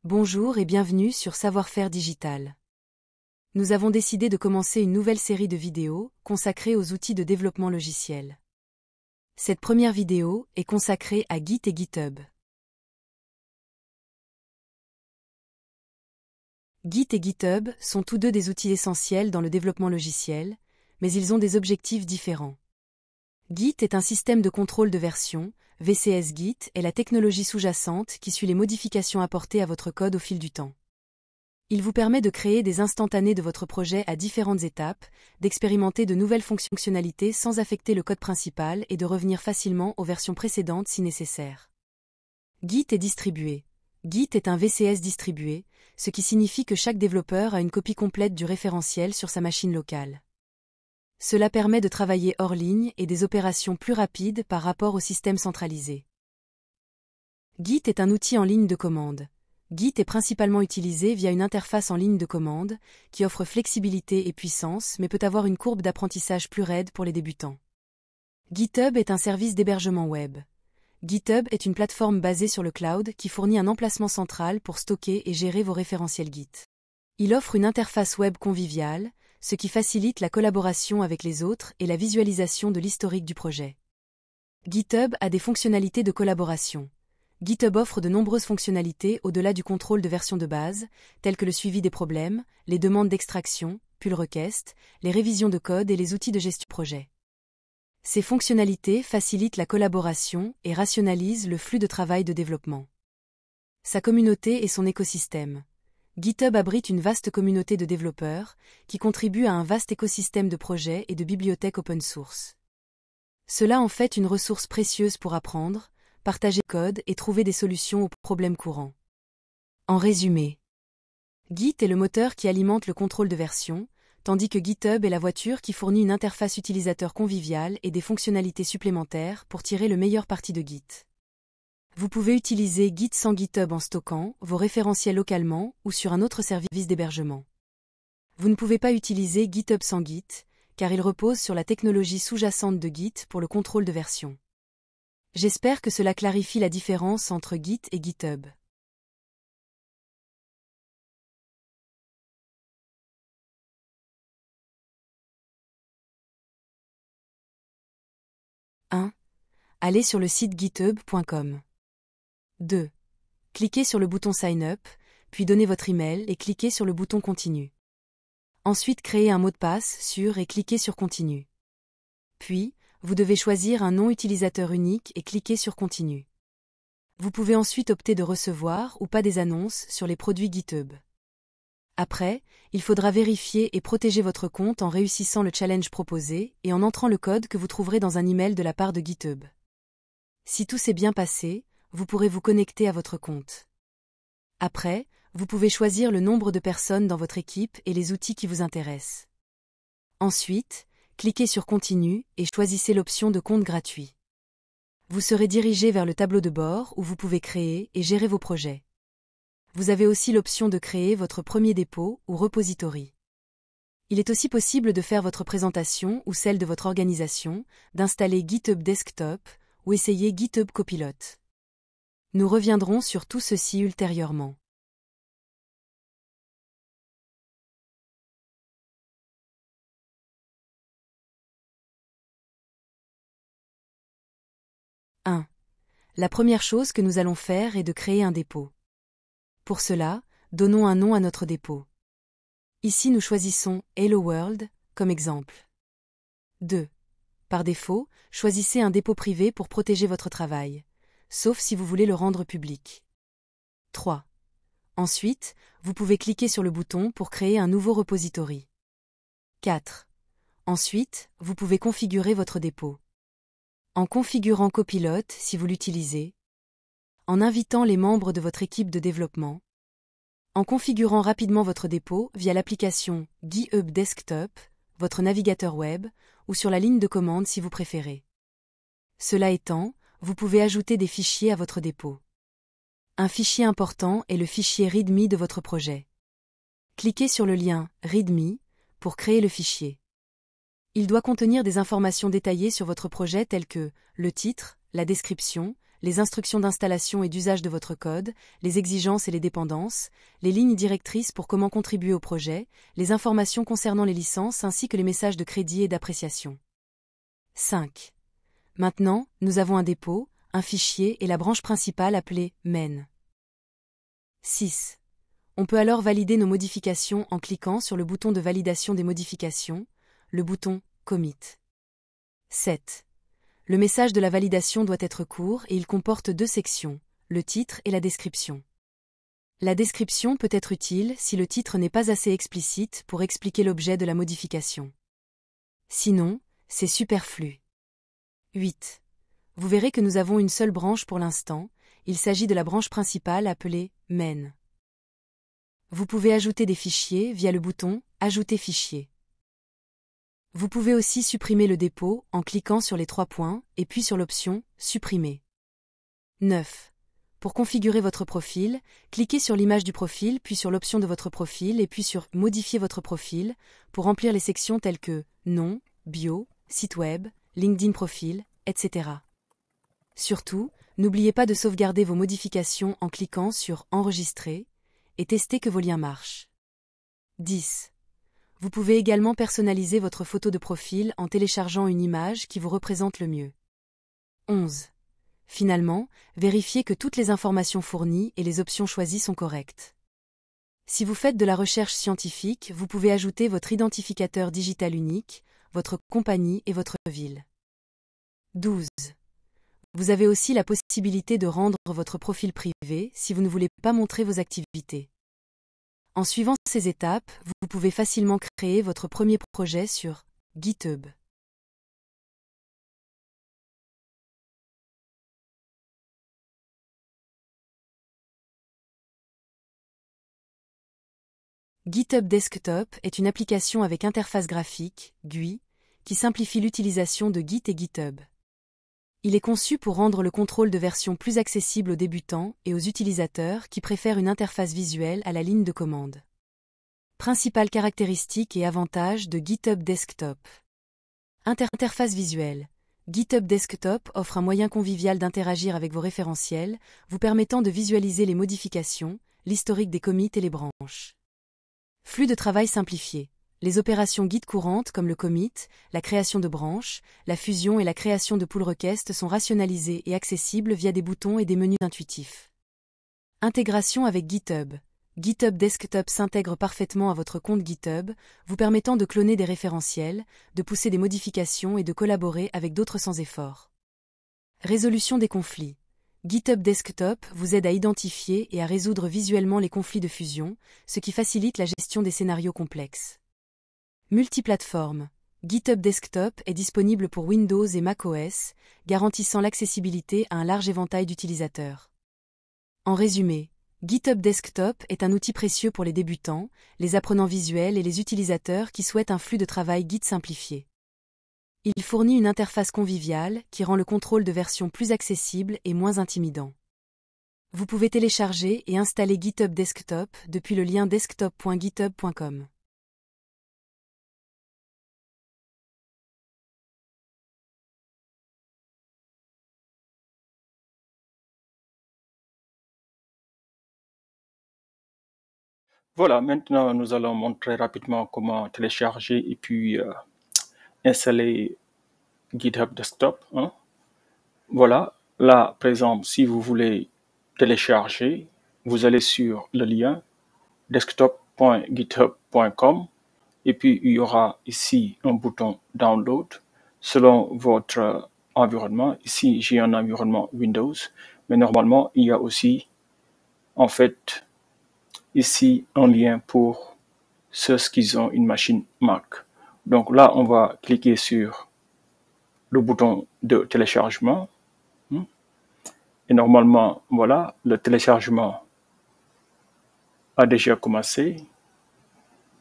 Bonjour et bienvenue sur Savoir-faire digital. Nous avons décidé de commencer une nouvelle série de vidéos consacrées aux outils de développement logiciel. Cette première vidéo est consacrée à Git et GitHub. Git et GitHub sont tous deux des outils essentiels dans le développement logiciel, mais ils ont des objectifs différents. Git est un système de contrôle de version. VCS Git est la technologie sous-jacente qui suit les modifications apportées à votre code au fil du temps. Il vous permet de créer des instantanés de votre projet à différentes étapes, d'expérimenter de nouvelles fonctionnalités sans affecter le code principal et de revenir facilement aux versions précédentes si nécessaire. Git est distribué. Git est un VCS distribué, ce qui signifie que chaque développeur a une copie complète du référentiel sur sa machine locale. Cela permet de travailler hors ligne et des opérations plus rapides par rapport au système centralisé. Git est un outil en ligne de commande. Git est principalement utilisé via une interface en ligne de commande, qui offre flexibilité et puissance mais peut avoir une courbe d'apprentissage plus raide pour les débutants. GitHub est un service d'hébergement web. GitHub est une plateforme basée sur le cloud qui fournit un emplacement central pour stocker et gérer vos référentiels Git. Il offre une interface web conviviale, ce qui facilite la collaboration avec les autres et la visualisation de l'historique du projet. GitHub a des fonctionnalités de collaboration. GitHub offre de nombreuses fonctionnalités au-delà du contrôle de version de base, telles que le suivi des problèmes, les demandes d'extraction, pull request, les révisions de code et les outils de gestion projet. Ces fonctionnalités facilitent la collaboration et rationalisent le flux de travail de développement. Sa communauté et son écosystème. GitHub abrite une vaste communauté de développeurs qui contribuent à un vaste écosystème de projets et de bibliothèques open source. Cela en fait une ressource précieuse pour apprendre, partager le code et trouver des solutions aux problèmes courants. En résumé, Git est le moteur qui alimente le contrôle de version, tandis que GitHub est la voiture qui fournit une interface utilisateur conviviale et des fonctionnalités supplémentaires pour tirer le meilleur parti de Git. Vous pouvez utiliser Git sans GitHub en stockant vos référentiels localement ou sur un autre service d'hébergement. Vous ne pouvez pas utiliser GitHub sans Git, car il repose sur la technologie sous-jacente de Git pour le contrôle de version. J'espère que cela clarifie la différence entre Git et GitHub. Allez sur le site github.com. 2. Cliquez sur le bouton Sign Up, puis donnez votre email et cliquez sur le bouton Continue. Ensuite créez un mot de passe sûr et cliquez sur Continue. Puis, vous devez choisir un nom utilisateur unique et cliquez sur Continue. Vous pouvez ensuite opter de recevoir ou pas des annonces sur les produits GitHub. Après, il faudra vérifier et protéger votre compte en réussissant le challenge proposé et en entrant le code que vous trouverez dans un email de la part de GitHub. Si tout s'est bien passé, vous pourrez vous connecter à votre compte. Après, vous pouvez choisir le nombre de personnes dans votre équipe et les outils qui vous intéressent. Ensuite, cliquez sur Continue et choisissez l'option de compte gratuit. Vous serez dirigé vers le tableau de bord où vous pouvez créer et gérer vos projets. Vous avez aussi l'option de créer votre premier dépôt ou repository. Il est aussi possible de faire votre présentation ou celle de votre organisation, d'installer GitHub Desktop ou essayer GitHub Copilot. Nous reviendrons sur tout ceci ultérieurement. La première chose que nous allons faire est de créer un dépôt. Pour cela, donnons un nom à notre dépôt. Ici nous choisissons Hello World comme exemple. 2. Par défaut, choisissez un dépôt privé pour protéger votre travail, sauf si vous voulez le rendre public. 3. Ensuite, vous pouvez cliquer sur le bouton pour créer un nouveau repository. 4. Ensuite, vous pouvez configurer votre dépôt. En configurant Copilot si vous l'utilisez. En invitant les membres de votre équipe de développement. En configurant rapidement votre dépôt via l'application GitHub Desktop, votre navigateur web, ou sur la ligne de commande si vous préférez. Cela étant, vous pouvez ajouter des fichiers à votre dépôt. Un fichier important est le fichier README de votre projet. Cliquez sur le lien README pour créer le fichier. Il doit contenir des informations détaillées sur votre projet telles que le titre, la description, les instructions d'installation et d'usage de votre code, les exigences et les dépendances, les lignes directrices pour comment contribuer au projet, les informations concernant les licences ainsi que les messages de crédit et d'appréciation. 5. Maintenant, nous avons un dépôt, un fichier et la branche principale appelée main. 6. On peut alors valider nos modifications en cliquant sur le bouton de validation des modifications, le bouton Commit. 7. Le message de la validation doit être court et il comporte 2 sections, le titre et la description. La description peut être utile si le titre n'est pas assez explicite pour expliquer l'objet de la modification. Sinon, c'est superflu. 8. Vous verrez que nous avons une seule branche pour l'instant, il s'agit de la branche principale appelée main. Vous pouvez ajouter des fichiers via le bouton « Ajouter fichier ». Vous pouvez aussi supprimer le dépôt en cliquant sur les 3 points et puis sur l'option « Supprimer ». 9. Pour configurer votre profil, cliquez sur l'image du profil puis sur l'option de votre profil et puis sur « Modifier votre profil » pour remplir les sections telles que « Nom »,« Bio »,« Site web »,« LinkedIn profil », etc. Surtout, n'oubliez pas de sauvegarder vos modifications en cliquant sur « Enregistrer » et testez que vos liens marchent. 10. Vous pouvez également personnaliser votre photo de profil en téléchargeant une image qui vous représente le mieux. 11. Finalement, vérifiez que toutes les informations fournies et les options choisies sont correctes. Si vous faites de la recherche scientifique, vous pouvez ajouter votre identificateur digital unique, votre compagnie et votre ville. 12. Vous avez aussi la possibilité de rendre votre profil privé si vous ne voulez pas montrer vos activités. En suivant ces étapes, vous pouvez facilement créer votre premier projet sur GitHub. GitHub Desktop est une application avec interface graphique, GUI, qui simplifie l'utilisation de Git et GitHub. Il est conçu pour rendre le contrôle de version plus accessible aux débutants et aux utilisateurs qui préfèrent une interface visuelle à la ligne de commande. Principales caractéristiques et avantages de GitHub Desktop. Interface visuelle. GitHub Desktop offre un moyen convivial d'interagir avec vos référentiels, vous permettant de visualiser les modifications, l'historique des commits et les branches. Flux de travail simplifié. Les opérations Git courantes comme le commit, la création de branches, la fusion et la création de pull requests sont rationalisées et accessibles via des boutons et des menus intuitifs. Intégration avec GitHub. GitHub Desktop s'intègre parfaitement à votre compte GitHub, vous permettant de cloner des référentiels, de pousser des modifications et de collaborer avec d'autres sans effort. Résolution des conflits. GitHub Desktop vous aide à identifier et à résoudre visuellement les conflits de fusion, ce qui facilite la gestion des scénarios complexes. Multiplateforme. GitHub Desktop est disponible pour Windows et macOS, garantissant l'accessibilité à un large éventail d'utilisateurs. En résumé, GitHub Desktop est un outil précieux pour les débutants, les apprenants visuels et les utilisateurs qui souhaitent un flux de travail Git simplifié. Il fournit une interface conviviale qui rend le contrôle de version plus accessible et moins intimidant. Vous pouvez télécharger et installer GitHub Desktop depuis le lien desktop.github.com. Voilà, maintenant nous allons montrer rapidement comment télécharger et puis installer GitHub Desktop. Voilà, là par exemple, si vous voulez télécharger, vous allez sur le lien desktop.github.com et puis il y aura ici un bouton Download selon votre environnement. Ici, j'ai un environnement Windows, mais normalement, il y a aussi en fait ici un lien pour ceux qui ont une machine Mac. Donc là, on va cliquer sur le bouton de téléchargement. Et normalement, voilà, le téléchargement a déjà commencé.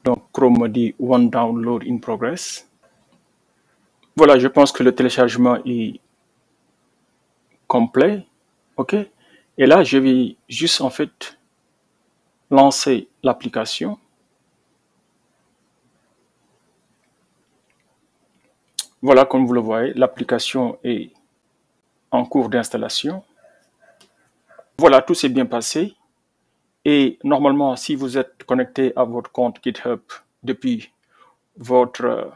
Donc Chrome me dit One Download in Progress. Voilà, je pense que le téléchargement est complet. OK. Et là, je vais juste en fait lancer l'application. Voilà, comme vous le voyez, l'application est en cours d'installation. Voilà, tout s'est bien passé. Et normalement, si vous êtes connecté à votre compte GitHub depuis votre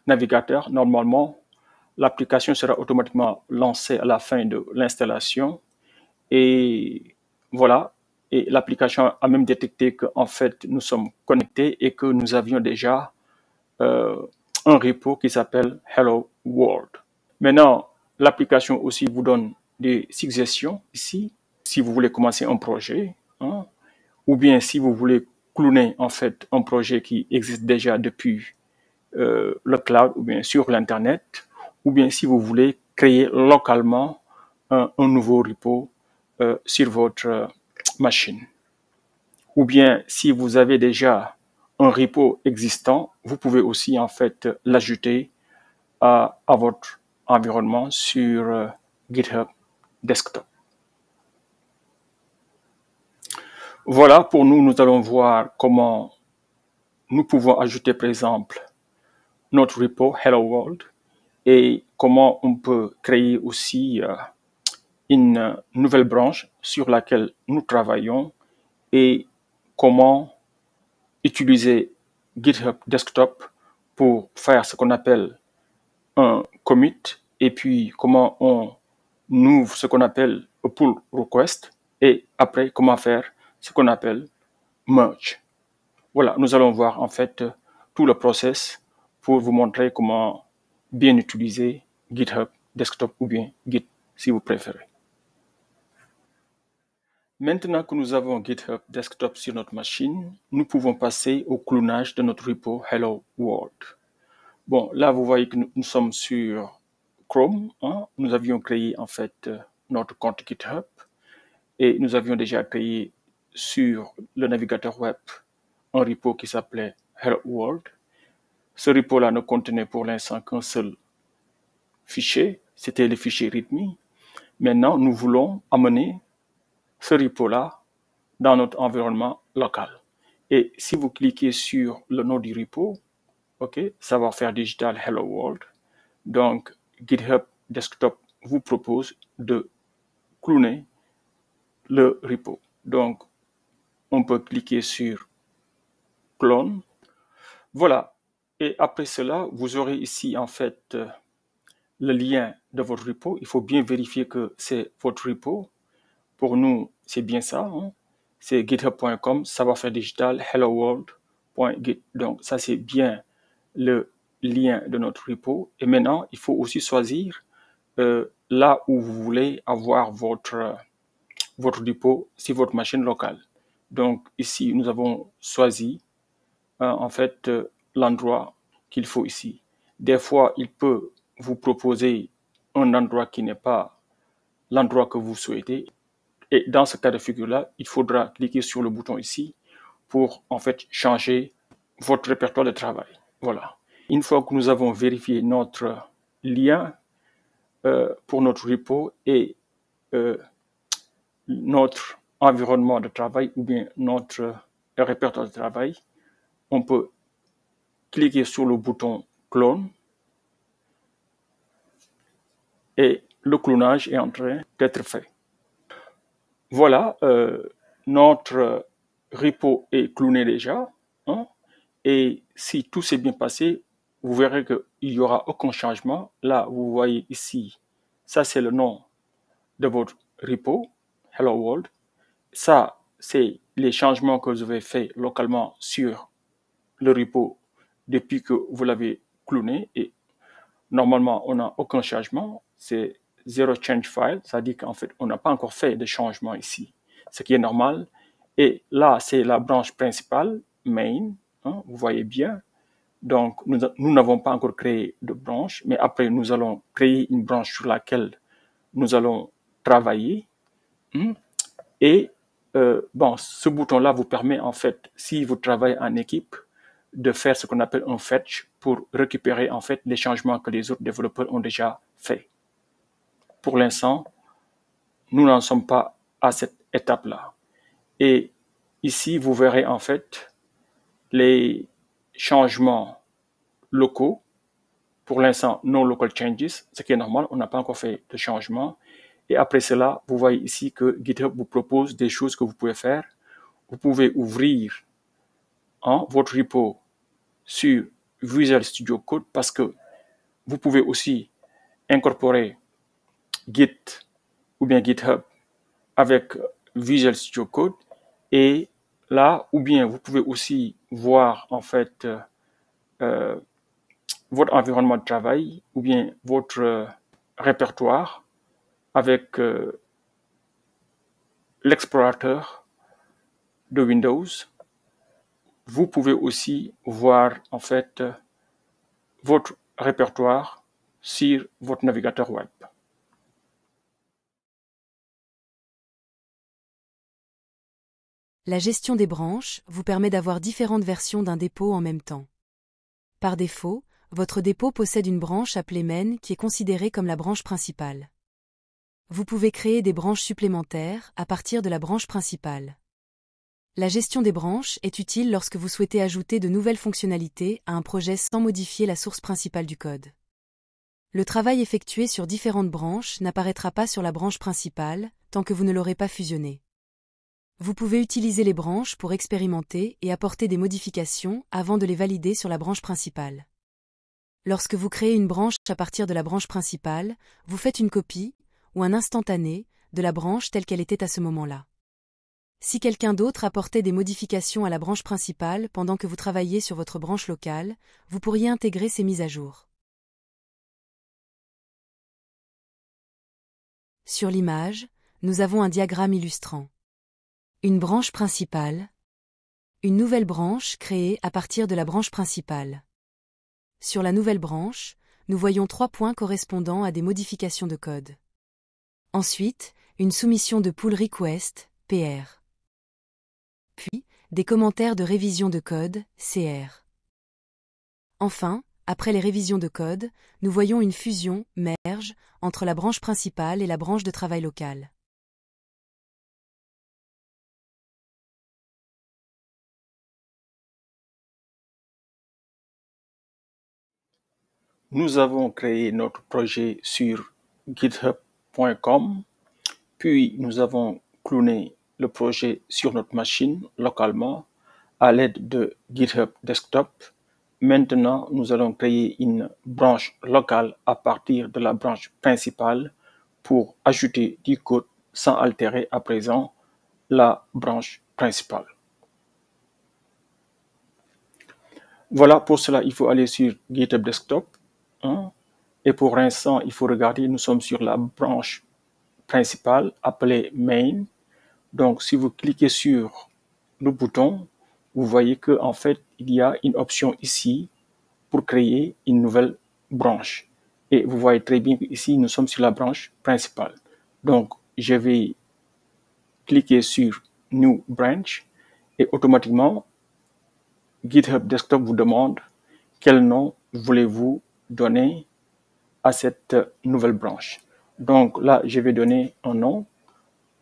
navigateur, normalement, l'application sera automatiquement lancée à la fin de l'installation. Et voilà, et l'application a même détecté qu'en fait, nous sommes connectés et que nous avions déjà euh, un repo qui s'appelle Hello World. Maintenant, l'application aussi vous donne des suggestions ici, si vous voulez commencer un projet, hein, ou bien si vous voulez cloner en fait un projet qui existe déjà depuis le cloud ou bien sur l'internet, ou bien si vous voulez créer localement un nouveau repo sur votre machine. Ou bien si vous avez déjà un repo existant, vous pouvez aussi en fait l'ajouter à votre environnement sur GitHub Desktop. Voilà, pour nous, nous allons voir comment nous pouvons ajouter par exemple notre repo Hello World et comment on peut créer aussi une nouvelle branche sur laquelle nous travaillons et comment utiliser GitHub Desktop pour faire ce qu'on appelle un commit et puis comment on ouvre ce qu'on appelle un pull request et après comment faire ce qu'on appelle merge. Voilà, nous allons voir en fait tout le process pour vous montrer comment bien utiliser GitHub Desktop ou bien Git si vous préférez. Maintenant que nous avons GitHub Desktop sur notre machine, nous pouvons passer au clonage de notre repo Hello World. Bon, là, vous voyez que nous sommes sur Chrome. Hein. Nous avions créé en fait notre compte GitHub et nous avions déjà créé sur le navigateur web un repo qui s'appelait Hello World. Ce repo-là ne contenait pour l'instant qu'un seul fichier, c'était le fichier README. Maintenant, nous voulons amener ce repo-là dans notre environnement local. Et si vous cliquez sur le nom du repo, ok, savoir-faire digital Hello World, donc GitHub Desktop vous propose de cloner le repo. Donc, on peut cliquer sur clone. Voilà. Et après cela, vous aurez ici en fait le lien de votre repo. Il faut bien vérifier que c'est votre repo. Pour nous, c'est bien ça. Hein? C'est github.com, savoir-faire digital, helloworld.git. Donc, ça, c'est bien le lien de notre repo. Et maintenant, il faut aussi choisir là où vous voulez avoir votre repo sur votre machine locale. Donc, ici, nous avons choisi en fait l'endroit qu'il faut ici. Des fois, il peut vous proposer un endroit qui n'est pas l'endroit que vous souhaitez. Et dans ce cas de figure-là, il faudra cliquer sur le bouton ici pour en fait changer votre répertoire de travail. Voilà. Une fois que nous avons vérifié notre lien pour notre repo et notre environnement de travail ou bien notre répertoire de travail, on peut cliquer sur le bouton clone et le clonage est en train d'être fait. Voilà, notre repo est cloné déjà. Hein, et si tout s'est bien passé, vous verrez qu'il n'y aura aucun changement. Là, vous voyez ici, ça c'est le nom de votre repo, Hello World. Ça, c'est les changements que vous avez fait localement sur le repo depuis que vous l'avez cloné. Et normalement, on n'a aucun changement. C'est zero change file. Ça dit qu'en fait, on n'a pas encore fait de changement ici, ce qui est normal. Et là, c'est la branche principale, main. Hein, vous voyez bien. Donc, nous n'avons pas encore créé de branche, mais après, nous allons créer une branche sur laquelle nous allons travailler. Et bon, ce bouton-là vous permet en fait, si vous travaillez en équipe, de faire ce qu'on appelle un fetch pour récupérer en fait les changements que les autres développeurs ont déjà fait. Pour l'instant, nous n'en sommes pas à cette étape-là. Et ici, vous verrez en fait les changements locaux. Pour l'instant, no local changes, ce qui est normal, on n'a pas encore fait de changement. Et après cela, vous voyez ici que GitHub vous propose des choses que vous pouvez faire. Vous pouvez ouvrir votre repo sur Visual Studio Code parce que vous pouvez aussi incorporer Git ou bien GitHub avec Visual Studio Code. Et là, ou bien vous pouvez aussi voir en fait votre environnement de travail ou bien votre répertoire avec l'explorateur de Windows. Vous pouvez aussi voir en fait votre répertoire sur votre navigateur web. La gestion des branches vous permet d'avoir différentes versions d'un dépôt en même temps. Par défaut, votre dépôt possède une branche appelée main qui est considérée comme la branche principale. Vous pouvez créer des branches supplémentaires à partir de la branche principale. La gestion des branches est utile lorsque vous souhaitez ajouter de nouvelles fonctionnalités à un projet sans modifier la source principale du code. Le travail effectué sur différentes branches n'apparaîtra pas sur la branche principale tant que vous ne l'aurez pas fusionné. Vous pouvez utiliser les branches pour expérimenter et apporter des modifications avant de les valider sur la branche principale. Lorsque vous créez une branche à partir de la branche principale, vous faites une copie, ou un instantané, de la branche telle qu'elle était à ce moment-là. Si quelqu'un d'autre apportait des modifications à la branche principale pendant que vous travailliez sur votre branche locale, vous pourriez intégrer ces mises à jour. Sur l'image, nous avons un diagramme illustrant une branche principale, une nouvelle branche créée à partir de la branche principale. Sur la nouvelle branche, nous voyons 3 points correspondant à des modifications de code. Ensuite, une soumission de pull request, PR. Puis, des commentaires de révision de code, CR. Enfin, après les révisions de code, nous voyons une fusion, merge, entre la branche principale et la branche de travail locale. Nous avons créé notre projet sur github.com, puis nous avons cloné le projet sur notre machine localement à l'aide de GitHub Desktop. Maintenant, nous allons créer une branche locale à partir de la branche principale pour ajouter du code sans altérer à présent la branche principale. Voilà, pour cela, il faut aller sur GitHub Desktop. Et pour l'instant, il faut regarder, nous sommes sur la branche principale appelée main. Donc, si vous cliquez sur le bouton, vous voyez que en fait, il y a une option ici pour créer une nouvelle branche. Et vous voyez très bien ici, nous sommes sur la branche principale. Donc, je vais cliquer sur New Branch et automatiquement, GitHub Desktop vous demande quel nom voulez-vous donner à cette nouvelle branche. Donc là, je vais donner un nom.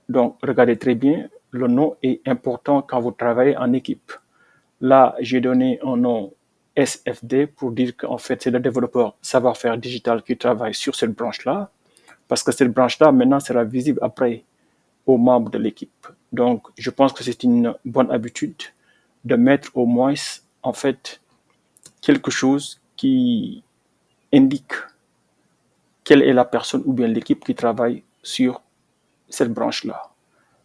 Donc, regardez très bien, le nom est important quand vous travaillez en équipe. Là, j'ai donné un nom SFD pour dire qu'en fait, c'est le développeur savoir-faire digital qui travaille sur cette branche-là, parce que cette branche-là, maintenant, sera visible après aux membres de l'équipe. Donc, je pense que c'est une bonne habitude de mettre au moins, en fait, quelque chose qui indique quelle est la personne ou bien l'équipe qui travaille sur cette branche-là.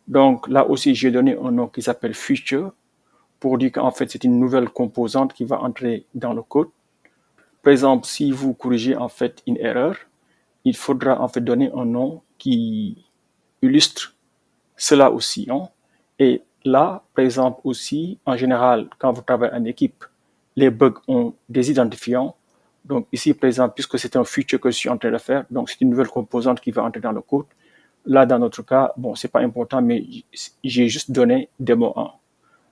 Donc là aussi, j'ai donné un nom qui s'appelle Future pour dire qu'en fait, c'est une nouvelle composante qui va entrer dans le code. Par exemple, si vous corrigez en fait une erreur, il faudra en fait donner un nom qui illustre cela aussi. Et là, par exemple aussi, en général, quand vous travaillez en équipe, les bugs ont des identifiants. Donc ici, par exemple, puisque c'est un feature que je suis en train de faire, donc c'est une nouvelle composante qui va entrer dans le code. Là, dans notre cas, bon, c'est pas important, mais j'ai juste donné démo 1.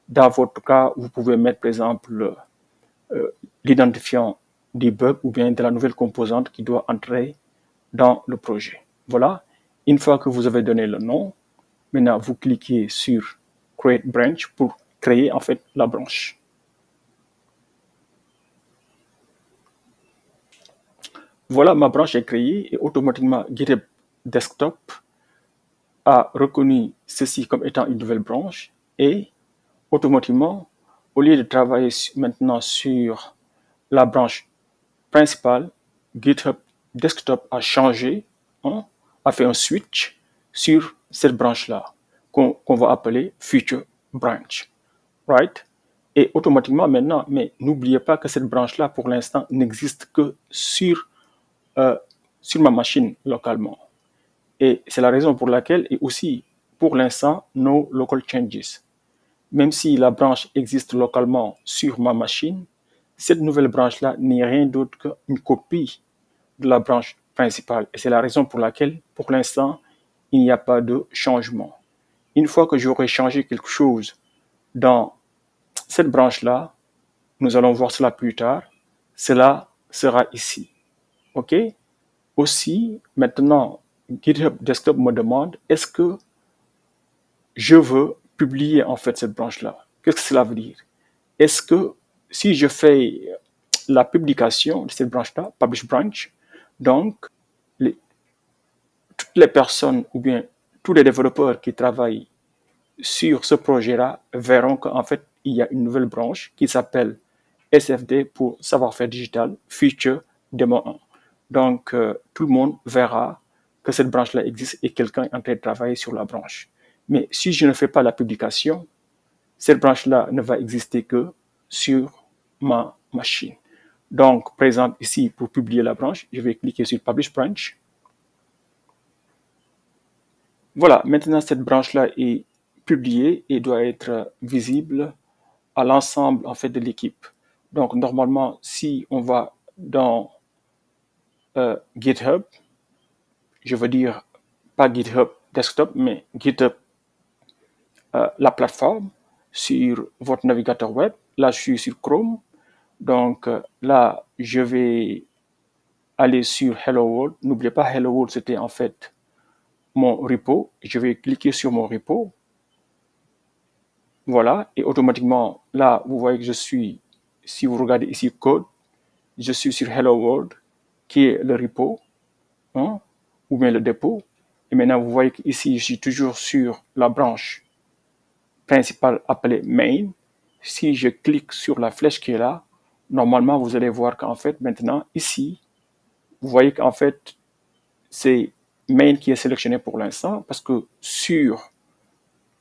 Dans votre cas, vous pouvez mettre, par exemple, l'identifiant du bug ou bien de la nouvelle composante qui doit entrer dans le projet. Voilà. Une fois que vous avez donné le nom, maintenant, vous cliquez sur Create Branch pour créer, en fait, la branche. Voilà, ma branche est créée et automatiquement GitHub Desktop a reconnu ceci comme étant une nouvelle branche et automatiquement, au lieu de travailler maintenant sur la branche principale, GitHub Desktop a changé, hein, a fait un switch sur cette branche-là qu'on va appeler Future Branch. Right? Et automatiquement maintenant, mais n'oubliez pas que cette branche-là, pour l'instant, n'existe que sur ma machine localement. Et c'est la raison pour laquelle, et aussi pour l'instant, no local changes. Même si la branche existe localement sur ma machine, cette nouvelle branche-là n'est rien d'autre qu'une copie de la branche principale. Et c'est la raison pour laquelle, pour l'instant, il n'y a pas de changement. Une fois que j'aurai changé quelque chose dans cette branche-là, nous allons voir cela plus tard, cela sera ici. OK? Aussi, maintenant, GitHub Desktop me demande, est-ce que je veux publier en fait cette branche-là? Qu'est-ce que cela veut dire? Est-ce que si je fais la publication de cette branche-là, Publish Branch, donc toutes les personnes ou bien tous les développeurs qui travaillent sur ce projet-là verront qu'en fait, il y a une nouvelle branche qui s'appelle SFD pour savoir-faire digital, Feature Demo 1. Donc, tout le monde verra que cette branche-là existe et quelqu'un est en train de travailler sur la branche. Mais si je ne fais pas la publication, cette branche-là ne va exister que sur ma machine. Donc, par exemple, ici, pour publier la branche, je vais cliquer sur Publish Branch. Voilà, maintenant cette branche-là est publiée et doit être visible à l'ensemble en fait de l'équipe. Donc, normalement, si on va dans GitHub, je veux dire pas GitHub Desktop, mais GitHub, la plateforme, sur votre navigateur web. Là, je suis sur Chrome. Donc là, je vais aller sur Hello World. N'oubliez pas, Hello World, c'était en fait mon repo. Je vais cliquer sur mon repo. Voilà, et automatiquement, là, vous voyez que je suis, si vous regardez ici, code, je suis sur Hello World, qui est le repo, hein, ou bien le dépôt. Et maintenant, vous voyez qu'ici, je suis toujours sur la branche principale appelée main. Si je clique sur la flèche qui est là, normalement, vous allez voir qu'en fait, maintenant, ici, vous voyez qu'en fait, c'est main qui est sélectionné pour l'instant parce que sur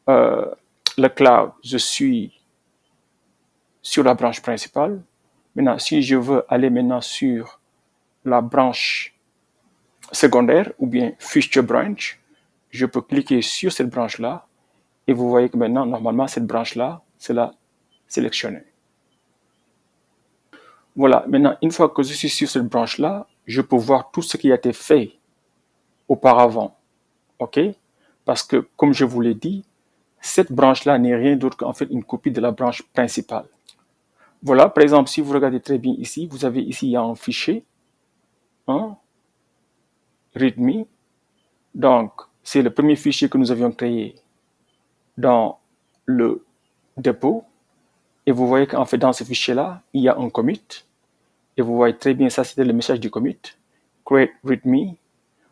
le cloud, je suis sur la branche principale. Maintenant, si je veux aller maintenant sur la branche secondaire ou bien Feature Branch, je peux cliquer sur cette branche-là et vous voyez que maintenant, normalement, cette branche-là, c'est la sélectionnée. Voilà, maintenant, une fois que je suis sur cette branche-là, je peux voir tout ce qui a été fait auparavant. OK? Parce que, comme je vous l'ai dit, cette branche-là n'est rien d'autre qu'en fait une copie de la branche principale. Voilà, par exemple, si vous regardez très bien ici, vous avez ici, il y a un fichier, hein, README. Donc, c'est le premier fichier que nous avions créé dans le dépôt. Et vous voyez qu'en fait, dans ce fichier-là, il y a un commit. Et vous voyez très bien, ça, c'était le message du commit. Create README.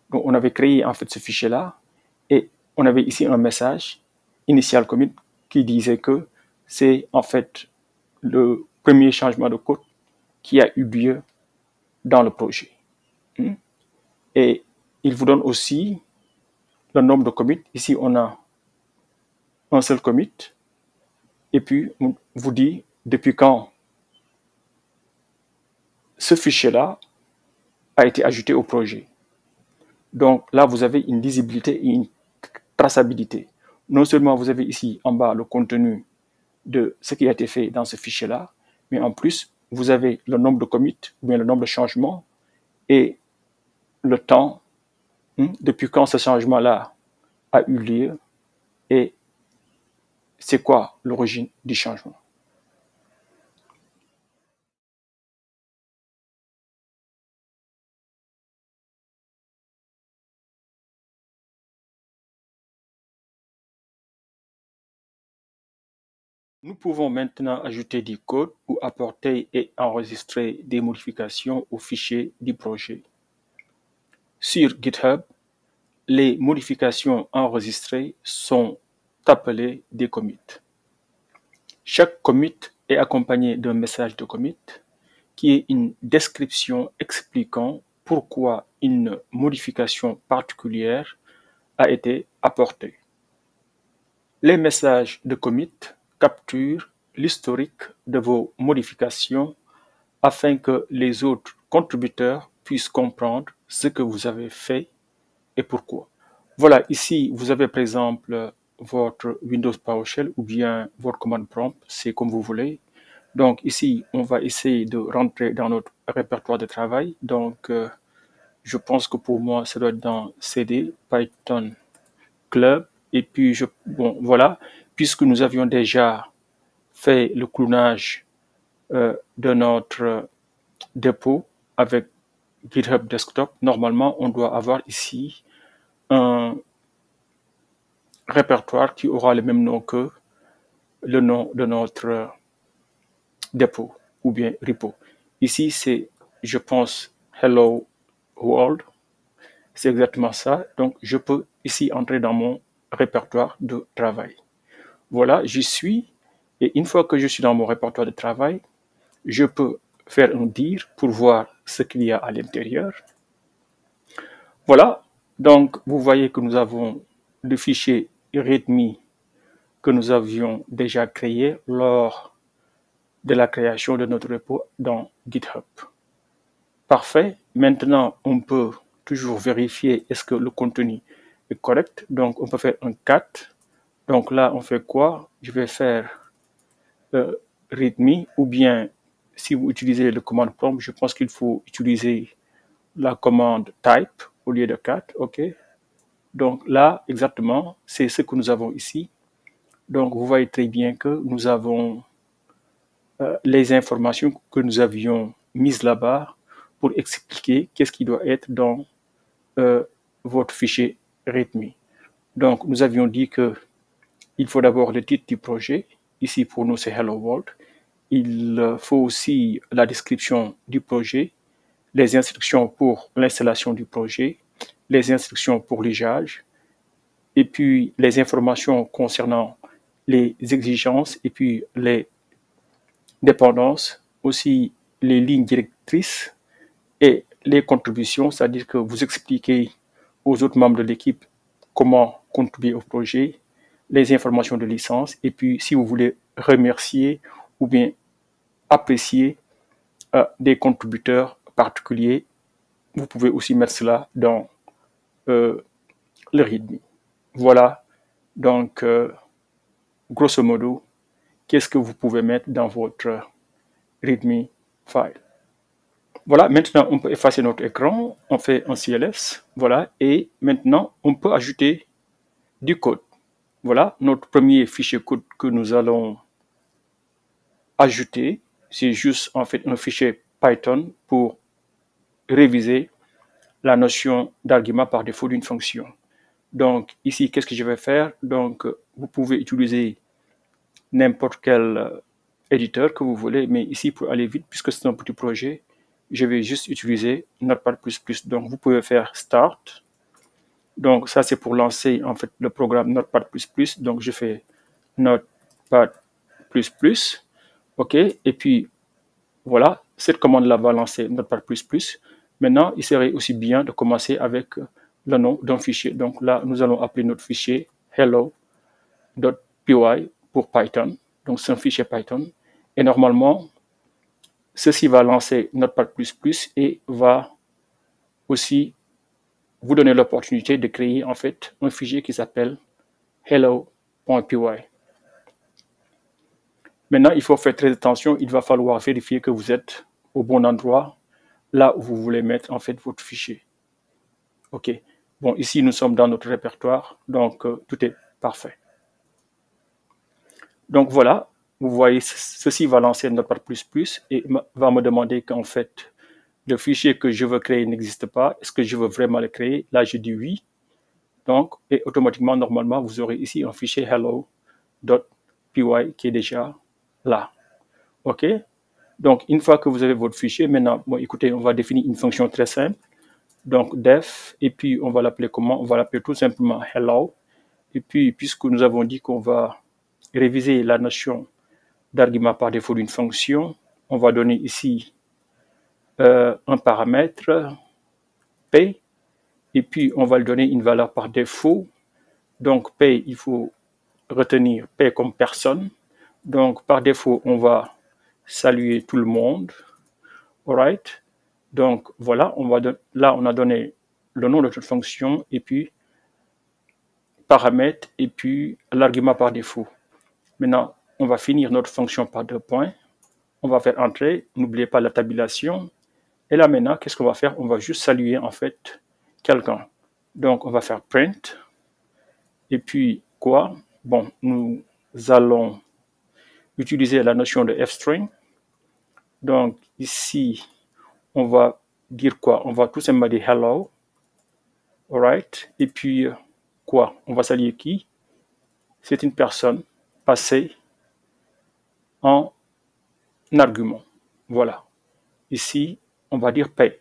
Donc, on avait créé en fait ce fichier-là. Et on avait ici un message, initial commit, qui disait que c'est en fait le premier changement de code qui a eu lieu dans le projet. Et il vous donne aussi le nombre de commits. Ici, on a un seul commit. Et puis, on vous dit depuis quand ce fichier-là a été ajouté au projet. Donc là, vous avez une lisibilité et une traçabilité. Non seulement vous avez ici en bas le contenu de ce qui a été fait dans ce fichier-là, mais en plus, vous avez le nombre de commits, ou bien le nombre de changements, et le temps, depuis quand ce changement-là a eu lieu, et c'est quoi l'origine du changement. Nous pouvons maintenant ajouter du code ou apporter et enregistrer des modifications aux fichiers du projet. Sur GitHub, les modifications enregistrées sont appelées des commits. Chaque commit est accompagné d'un message de commit qui est une description expliquant pourquoi une modification particulière a été apportée. Les messages de commit capturent l'historique de vos modifications afin que les autres contributeurs puissent comprendre ce que vous avez fait et pourquoi. Voilà, ici, vous avez par exemple votre Windows PowerShell ou bien votre command prompt, c'est comme vous voulez. Donc ici, on va essayer de rentrer dans notre répertoire de travail. Donc, je pense que pour moi, ça doit être dans CD, Python Club. Et puis, bon, voilà, puisque nous avions déjà fait le clonage de notre dépôt avec GitHub Desktop, normalement, on doit avoir ici un répertoire qui aura le même nom que le nom de notre dépôt ou bien repo. Ici, c'est, je pense, Hello World. C'est exactement ça. Donc, je peux ici entrer dans mon répertoire de travail. Voilà, j'y suis. Et une fois que je suis dans mon répertoire de travail, je peux faire un dir pour voir ce qu'il y a à l'intérieur. Voilà. Donc, vous voyez que nous avons le fichier README que nous avions déjà créé lors de la création de notre repo dans GitHub. Parfait. Maintenant, on peut toujours vérifier est-ce que le contenu est correct. Donc, on peut faire un cat. Donc là, on fait quoi? Je vais faire readme ou bien si vous utilisez le commande prompt, je pense qu'il faut utiliser la commande type au lieu de cat. OK. Donc là, exactement, c'est ce que nous avons ici. Donc, vous voyez très bien que nous avons les informations que nous avions mises là-bas pour expliquer qu'est-ce qui doit être dans votre fichier README. Donc, nous avions dit que il faut d'abord le titre du projet. Ici, pour nous, c'est Hello World. Il faut aussi la description du projet, les instructions pour l'installation du projet, les instructions pour l'usage, et puis les informations concernant les exigences et puis les dépendances, aussi les lignes directrices et les contributions, c'est-à-dire que vous expliquez aux autres membres de l'équipe comment contribuer au projet, les informations de licence, et puis si vous voulez remercier ou bien apprécier des contributeurs particuliers, vous pouvez aussi mettre cela dans le README. Voilà, donc grosso modo, qu'est-ce que vous pouvez mettre dans votre README file. Voilà, maintenant on peut effacer notre écran, on fait un CLS, voilà, et maintenant on peut ajouter du code. Voilà, notre premier fichier code que nous allons ajouter, c'est juste en fait un fichier Python pour réviser la notion d'argument par défaut d'une fonction. Donc ici, qu'est-ce que je vais faire? Donc vous pouvez utiliser n'importe quel éditeur que vous voulez, mais ici pour aller vite, puisque c'est un petit projet, je vais juste utiliser Notepad++. Donc vous pouvez faire Start. Donc ça c'est pour lancer en fait le programme Notepad++. Donc je fais Notepad++. OK, et puis voilà, cette commande-là va lancer Notepad++. Maintenant, il serait aussi bien de commencer avec le nom d'un fichier. Donc là, nous allons appeler notre fichier hello.py pour Python. Donc c'est un fichier Python. Et normalement, ceci va lancer Notepad++ et va aussi vous donner l'opportunité de créer en fait un fichier qui s'appelle hello.py. Maintenant, il faut faire très attention. Il va falloir vérifier que vous êtes au bon endroit, là où vous voulez mettre en fait votre fichier. OK. Bon, ici, nous sommes dans notre répertoire, donc tout est parfait. Donc voilà, vous voyez, ceci va lancer Notepad++ et va me demander qu'en fait, le fichier que je veux créer n'existe pas. Est-ce que je veux vraiment le créer? Là, je dis oui. Donc, et automatiquement, normalement, vous aurez ici un fichier hello.py qui est déjà là. OK? Donc, une fois que vous avez votre fichier, maintenant, bon, écoutez, on va définir une fonction très simple. Donc def, et puis on va l'appeler comment? On va l'appeler tout simplement hello. Et puis, puisque nous avons dit qu'on va réviser la notion d'argument par défaut d'une fonction, on va donner ici un paramètre P, et puis on va lui donner une valeur par défaut. Donc P, il faut retenir P comme personne. Donc par défaut, on va saluer tout le monde. Alright. Donc voilà, là on a donné le nom de toute fonction et puis paramètre et puis l'argument par défaut. Maintenant, on va finir notre fonction par 2 points. On va faire entrer, n'oubliez pas la tabulation. Et là maintenant, qu'est-ce qu'on va faire? On va juste saluer en fait quelqu'un. Donc on va faire print. Et puis quoi? Bon, nous allons utiliser la notion de f-string. Donc ici, on va dire quoi? On va tout simplement dire hello. Alright. Et puis quoi? On va saluer qui? C'est une personne passée en argument. Voilà. Ici, on va dire P.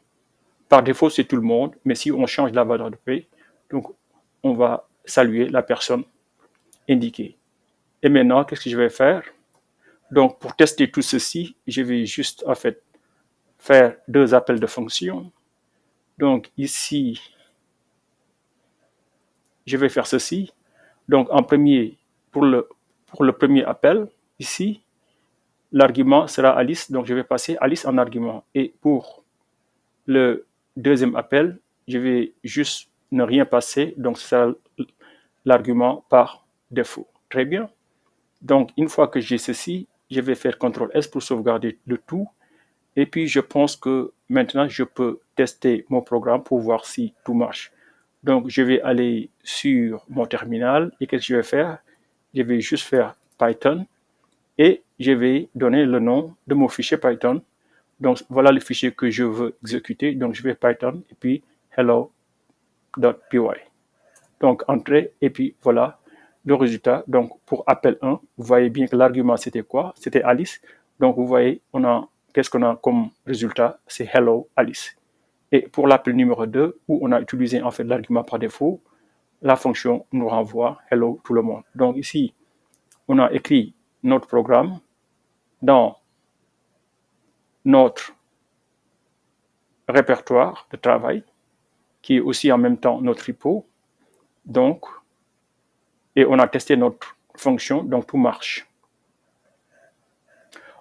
Par défaut, c'est tout le monde, mais si on change la valeur de P, donc on va saluer la personne indiquée. Et maintenant, qu'est-ce que je vais faire? Donc, pour tester tout ceci, je vais juste, en fait, faire 2 appels de fonction. Donc, ici, je vais faire ceci. Donc, en premier, pour le premier appel, ici, l'argument sera Alice. Donc, je vais passer Alice en argument. Et pour le deuxième appel, je vais juste ne rien passer. Donc, ce sera l'argument par défaut. Très bien. Donc, une fois que j'ai ceci, je vais faire CTRL-S pour sauvegarder le tout. Et puis, je pense que maintenant, je peux tester mon programme pour voir si tout marche. Donc, je vais aller sur mon terminal et qu'est-ce que je vais faire? Je vais juste faire Python et je vais donner le nom de mon fichier Python. Donc, voilà le fichier que je veux exécuter. Donc, je vais Python et puis hello.py. Donc, entrée et puis voilà le résultat. Donc, pour appel 1, vous voyez bien que l'argument, c'était quoi? C'était Alice. Donc, vous voyez, qu'est-ce qu'on a comme résultat? C'est hello Alice. Et pour l'appel numéro 2, où on a utilisé en fait l'argument par défaut, la fonction nous renvoie hello tout le monde. Donc ici, on a écrit notre programme dans notre répertoire de travail, qui est aussi en même temps notre repo. Donc, et on a testé notre fonction, donc tout marche.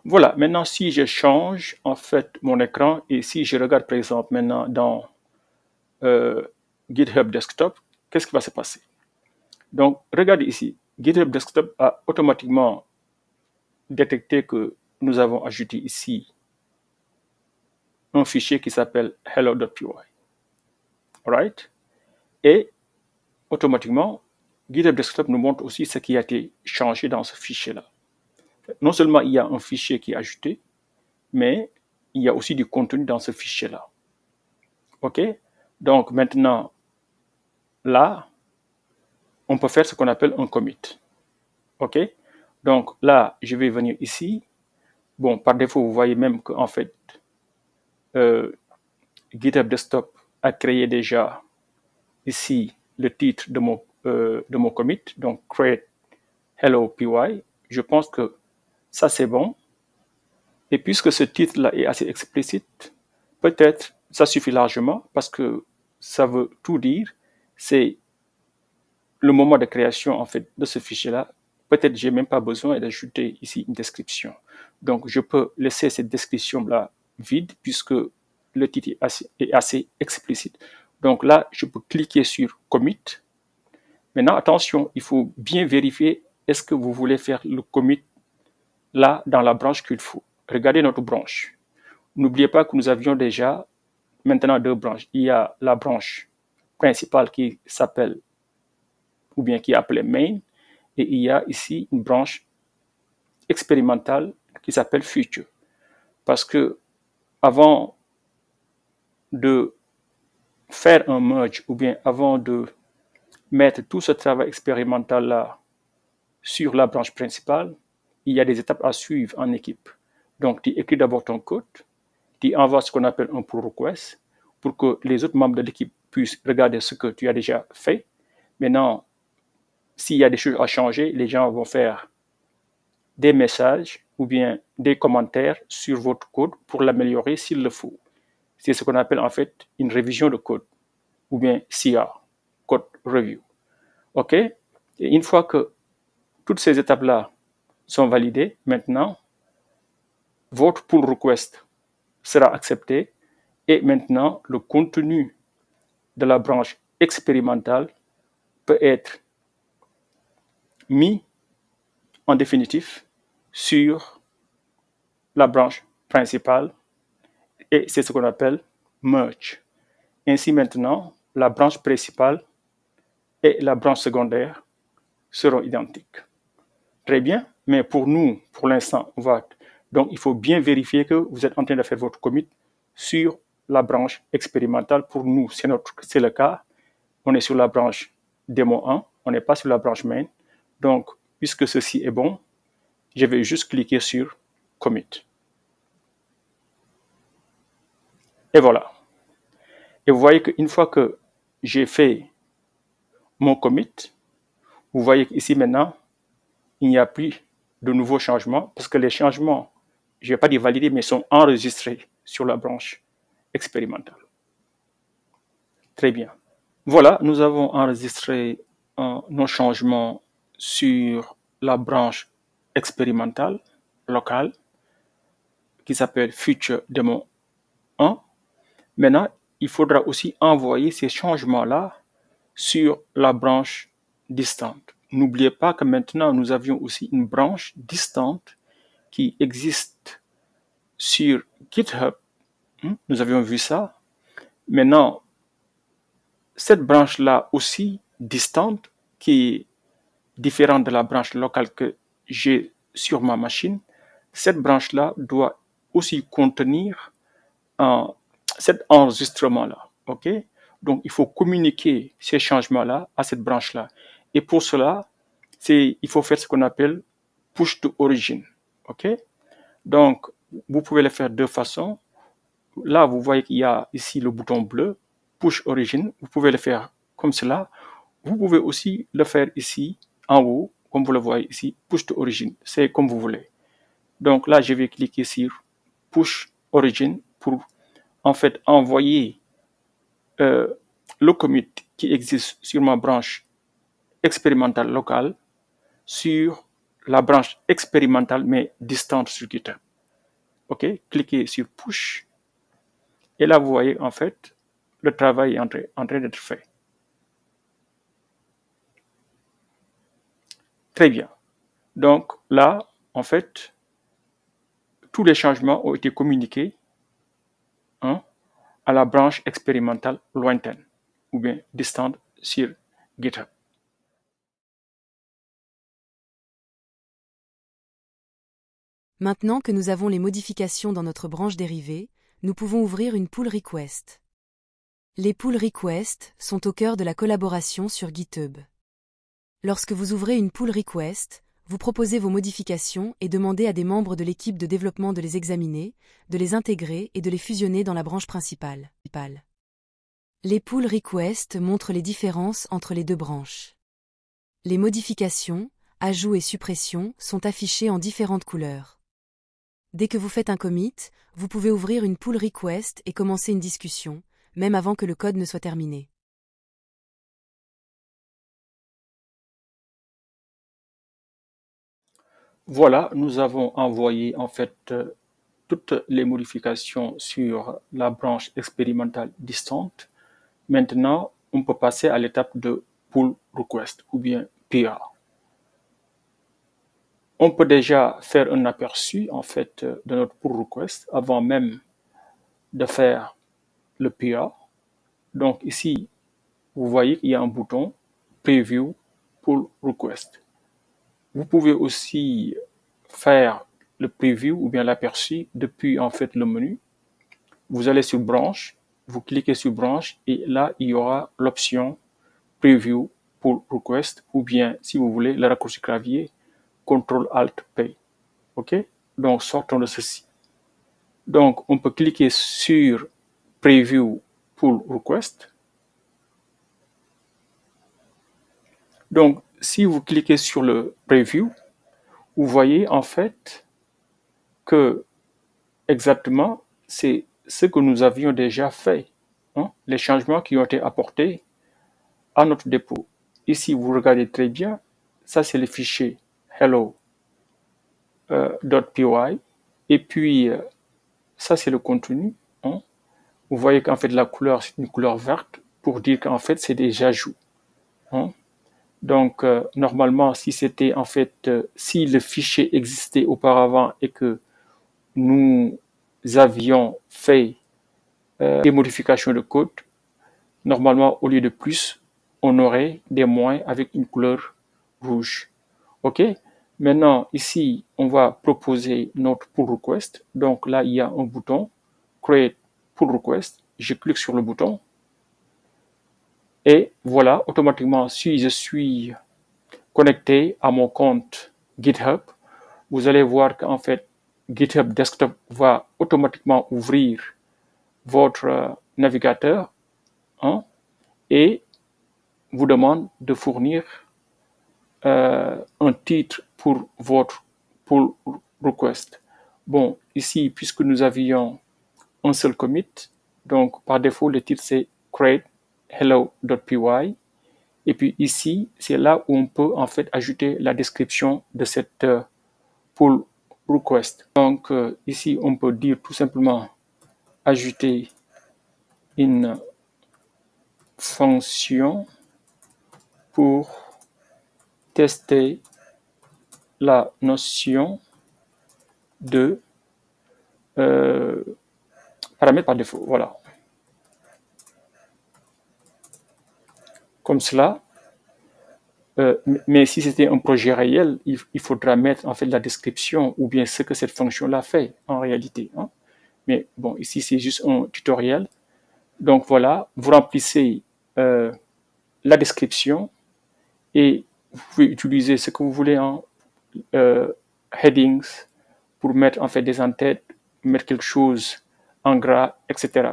Voilà, maintenant si je change en fait mon écran et si je regarde par exemple maintenant dans GitHub Desktop, qu'est-ce qui va se passer? Donc, regardez ici, GitHub Desktop a automatiquement détecté que nous avons ajouté ici un fichier qui s'appelle hello.py. Alright? Et automatiquement, GitHub Desktop nous montre aussi ce qui a été changé dans ce fichier-là. Non seulement il y a un fichier qui est ajouté, mais il y a aussi du contenu dans ce fichier-là. OK? Donc maintenant, là, on peut faire ce qu'on appelle un commit. OK? Donc là, je vais venir ici. Bon, par défaut, vous voyez même qu'en fait, GitHub Desktop a créé déjà ici le titre de mon commit, donc create hello py. Je pense que ça c'est bon. Et puisque ce titre-là est assez explicite, peut-être ça suffit largement parce que ça veut tout dire. C'est le moment de création en fait de ce fichier-là. Peut-être j'ai même pas besoin d'ajouter ici une description. Donc je peux laisser cette description-là vide puisque le titre est assez explicite. Donc là, je peux cliquer sur commit. Maintenant, attention, il faut bien vérifier est-ce que vous voulez faire le commit là dans la branche qu'il faut. Regardez notre branche. N'oubliez pas que nous avions déjà maintenant 2 branches. Il y a la branche principale qui s'appelle ou bien qui est appelée main et il y a ici une branche expérimentale qui s'appelle future. Parce que avant de faire un merge ou bien avant de mettre tout ce travail expérimental là sur la branche principale, il y a des étapes à suivre en équipe. Donc, tu écris d'abord ton code, tu envoies ce qu'on appelle un pull request. pour que les autres membres de l'équipe puissent regarder ce que tu as déjà fait. Maintenant, s'il y a des choses à changer, les gens vont faire des messages ou bien des commentaires sur votre code pour l'améliorer s'il le faut. C'est ce qu'on appelle en fait une révision de code ou bien CR, Code Review. OK? Et une fois que toutes ces étapes-là sont validées, maintenant, votre pull request sera accepté et maintenant, le contenu de la branche expérimentale peut être mis en définitif sur la branche principale et c'est ce qu'on appelle merge. Ainsi maintenant, la branche principale et la branche secondaire seront identiques. Très bien, mais pour nous, pour l'instant, donc il faut bien vérifier que vous êtes en train de faire votre commit sur la branche expérimentale. Pour nous, c'est le cas. On est sur la branche démo 1, on n'est pas sur la branche main. Donc, puisque ceci est bon, je vais juste cliquer sur commit. Et voilà. Et vous voyez qu'une fois que j'ai fait mon commit, vous voyez qu'ici maintenant, il n'y a plus de nouveaux changements parce que les changements, je ne vais pas dire validés, mais sont enregistrés sur la branche expérimentale. Très bien. Voilà, nous avons enregistré nos changements sur la branche expérimentale locale qui s'appelle Future Demo 1. Maintenant, il faudra aussi envoyer ces changements-là sur la branche distante. N'oubliez pas que maintenant, nous avions aussi une branche distante qui existe sur GitHub. Nous avions vu ça. Maintenant, cette branche-là aussi distante, qui est différente de la branche locale que j'ai sur ma machine, cette branche-là doit aussi contenir cet enregistrement-là. OK? Donc, il faut communiquer ces changements-là à cette branche-là. Et pour cela, il faut faire ce qu'on appelle push to origin. OK? Donc, vous pouvez le faire de deux façons. Là, vous voyez qu'il y a ici le bouton bleu, push origin. Vous pouvez le faire comme cela. Vous pouvez aussi le faire ici, en haut, comme vous le voyez ici, push to origin. C'est comme vous voulez. Donc là, je vais cliquer sur push origin pour en fait envoyer le commit qui existe sur ma branche expérimentale locale sur la branche expérimentale mais distante sur GitHub. OK? Cliquez sur push. Et là, vous voyez en fait, le travail est en train d'être fait. Très bien. Donc là, en fait, tous les changements ont été communiqués à la branche expérimentale lointaine ou bien distante sur GitHub. Maintenant que nous avons les modifications dans notre branche dérivée, nous pouvons ouvrir une pull request. Les pull requests sont au cœur de la collaboration sur GitHub. Lorsque vous ouvrez une pull request, vous proposez vos modifications et demandez à des membres de l'équipe de développement de les examiner, de les intégrer et de les fusionner dans la branche principale. Les pull requests montrent les différences entre les deux branches. Les modifications, ajouts et suppressions sont affichées en différentes couleurs. Dès que vous faites un commit, vous pouvez ouvrir une pull request et commencer une discussion, même avant que le code ne soit terminé. Voilà, nous avons envoyé en fait toutes les modifications sur la branche expérimentale distante. Maintenant, on peut passer à l'étape de pull request ou bien PR. On peut déjà faire un aperçu en fait de notre pull request avant même de faire le PR. Donc ici, vous voyez qu'il y a un bouton Preview Pull Request. Vous pouvez aussi faire le preview ou bien l'aperçu depuis en fait le menu. Vous allez sur branche, vous cliquez sur branche et là il y aura l'option Preview Pull Request ou bien si vous voulez le raccourci clavier Ctrl Alt P. OK? Donc sortons de ceci. Donc on peut cliquer sur Preview pull request. Donc, si vous cliquez sur le preview, vous voyez en fait que exactement c'est ce que nous avions déjà fait, hein, les changements qui ont été apportés à notre dépôt. Ici, vous regardez très bien, ça c'est le fichier hello.py et puis ça c'est le contenu. Hein. Vous voyez qu'en fait la couleur c'est une couleur verte pour dire qu'en fait c'est des ajouts. Hein. Donc normalement si c'était en fait si le fichier existait auparavant et que nous avions fait des modifications de code, normalement au lieu de plus, on aurait des moins avec une couleur rouge. OK? Maintenant, ici, on va proposer notre pull request. Donc là, il y a un bouton Create Pull Request. Je clique sur le bouton. Et voilà, automatiquement, si je suis connecté à mon compte GitHub, vous allez voir qu'en fait, GitHub Desktop va automatiquement ouvrir votre navigateur, hein, et vous demande de fournir un titre pour votre pull request. Bon, ici, puisque nous avions un seul commit, donc par défaut, le titre c'est create hello.py. Et puis ici, c'est là où on peut en fait ajouter la description de cette pull request. Donc ici, on peut dire tout simplement ajouter une fonction pour tester la notion de paramètres par défaut. Voilà. Comme cela. Mais si c'était un projet réel, il faudra mettre en fait la description ou bien ce que cette fonction-là fait en réalité. Hein. Mais bon, ici c'est juste un tutoriel. Donc voilà, vous remplissez la description et vous pouvez utiliser ce que vous voulez en headings pour mettre en fait des en-têtes, mettre quelque chose en gras, etc.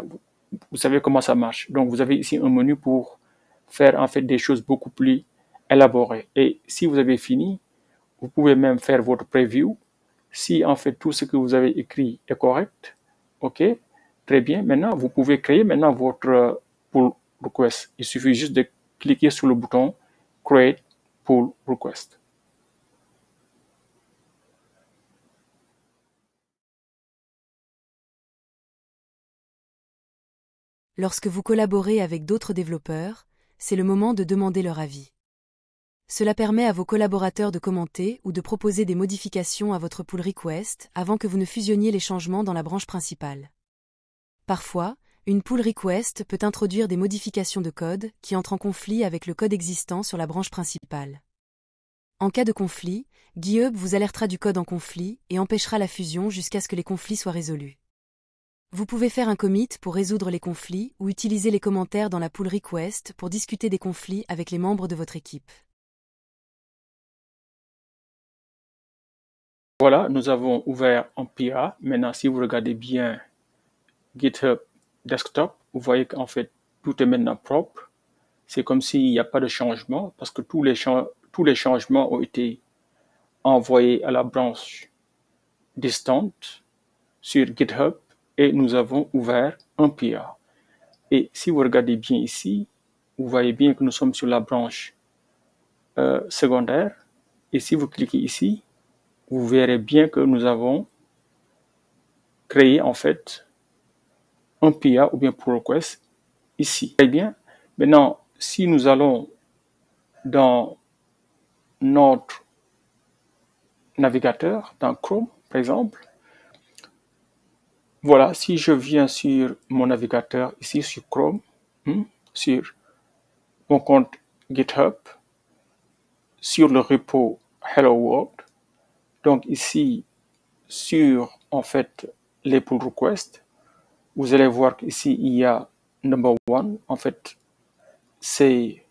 Vous savez comment ça marche. Donc vous avez ici un menu pour faire en fait des choses beaucoup plus élaborées. Et si vous avez fini, vous pouvez même faire votre preview. Si en fait tout ce que vous avez écrit est correct, ok, très bien. Maintenant, vous pouvez créer maintenant votre pull request. Il suffit juste de cliquer sur le bouton Create Pull Request. Lorsque vous collaborez avec d'autres développeurs, c'est le moment de demander leur avis. Cela permet à vos collaborateurs de commenter ou de proposer des modifications à votre pull request avant que vous ne fusionniez les changements dans la branche principale. Parfois, une pull request peut introduire des modifications de code qui entrent en conflit avec le code existant sur la branche principale. En cas de conflit, GitHub vous alertera du code en conflit et empêchera la fusion jusqu'à ce que les conflits soient résolus. Vous pouvez faire un commit pour résoudre les conflits ou utiliser les commentaires dans la pull request pour discuter des conflits avec les membres de votre équipe. Voilà, nous avons ouvert un PA. Maintenant, si vous regardez bien GitHub Desktop, vous voyez qu'en fait, tout est maintenant propre. C'est comme s'il n'y a pas de changement parce que tous les changements ont été envoyés à la branche distante sur GitHub et nous avons ouvert un PA. Et si vous regardez bien ici, vous voyez bien que nous sommes sur la branche secondaire. Et si vous cliquez ici, vous verrez bien que nous avons créé en fait un PA ou bien pull request ici. Très bien. Maintenant, si nous allons dans notre navigateur, dans Chrome par exemple, voilà, si je viens sur mon navigateur ici sur Chrome, sur mon compte GitHub, sur le repo Hello World, donc ici sur en fait les pull requests, vous allez voir qu'ici il y a number one, en fait c'est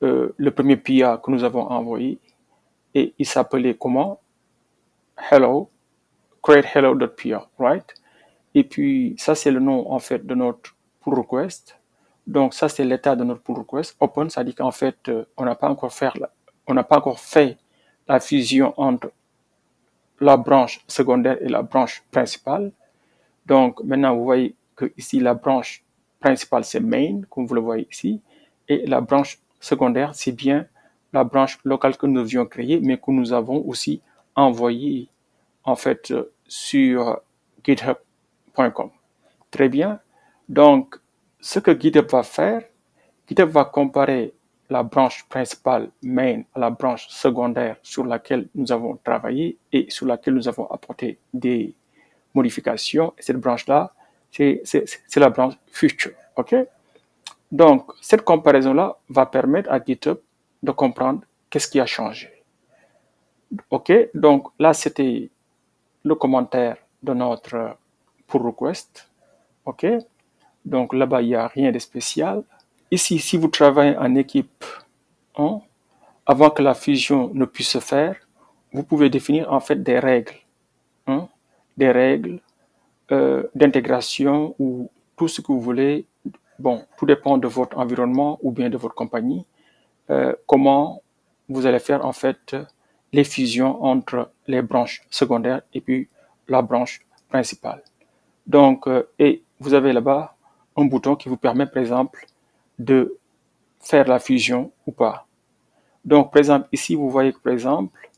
le premier PA que nous avons envoyé et il s'appelait comment? Create hello.py, right? Et puis ça c'est le nom en fait de notre pull request. Donc ça, c'est l'état de notre pull request. Open, ça dit qu'en fait, on n'a pas encore fait la fusion entre la branche secondaire et la branche principale. Donc maintenant, vous voyez que ici, la branche principale, c'est main, comme vous le voyez ici, et la branche secondaire, c'est bien la branche locale que nous avions créée, mais que nous avons aussi envoyée en fait sur github.com. Très bien. Donc, ce que GitHub va faire, GitHub va comparer la branche principale main à la branche secondaire sur laquelle nous avons travaillé et sur laquelle nous avons apporté des modifications. Et cette branche-là, c'est la branche future. OK? Donc, cette comparaison-là va permettre à GitHub de comprendre qu'est-ce qui a changé. OK? Donc, là, c'était le commentaire de notre pull request. OK? Donc, là-bas, il n'y a rien de spécial. Ici, si vous travaillez en équipe, avant que la fusion ne puisse se faire, vous pouvez définir en fait des règles. Des règles d'intégration ou tout ce que vous voulez. Bon, tout dépend de votre environnement ou bien de votre compagnie. Comment vous allez faire en fait les fusions entre les branches secondaires et puis la branche principale. Donc, et vous avez là-bas un bouton qui vous permet, par exemple, de faire la fusion ou pas. Donc, par exemple, ici, vous voyez que, par exemple,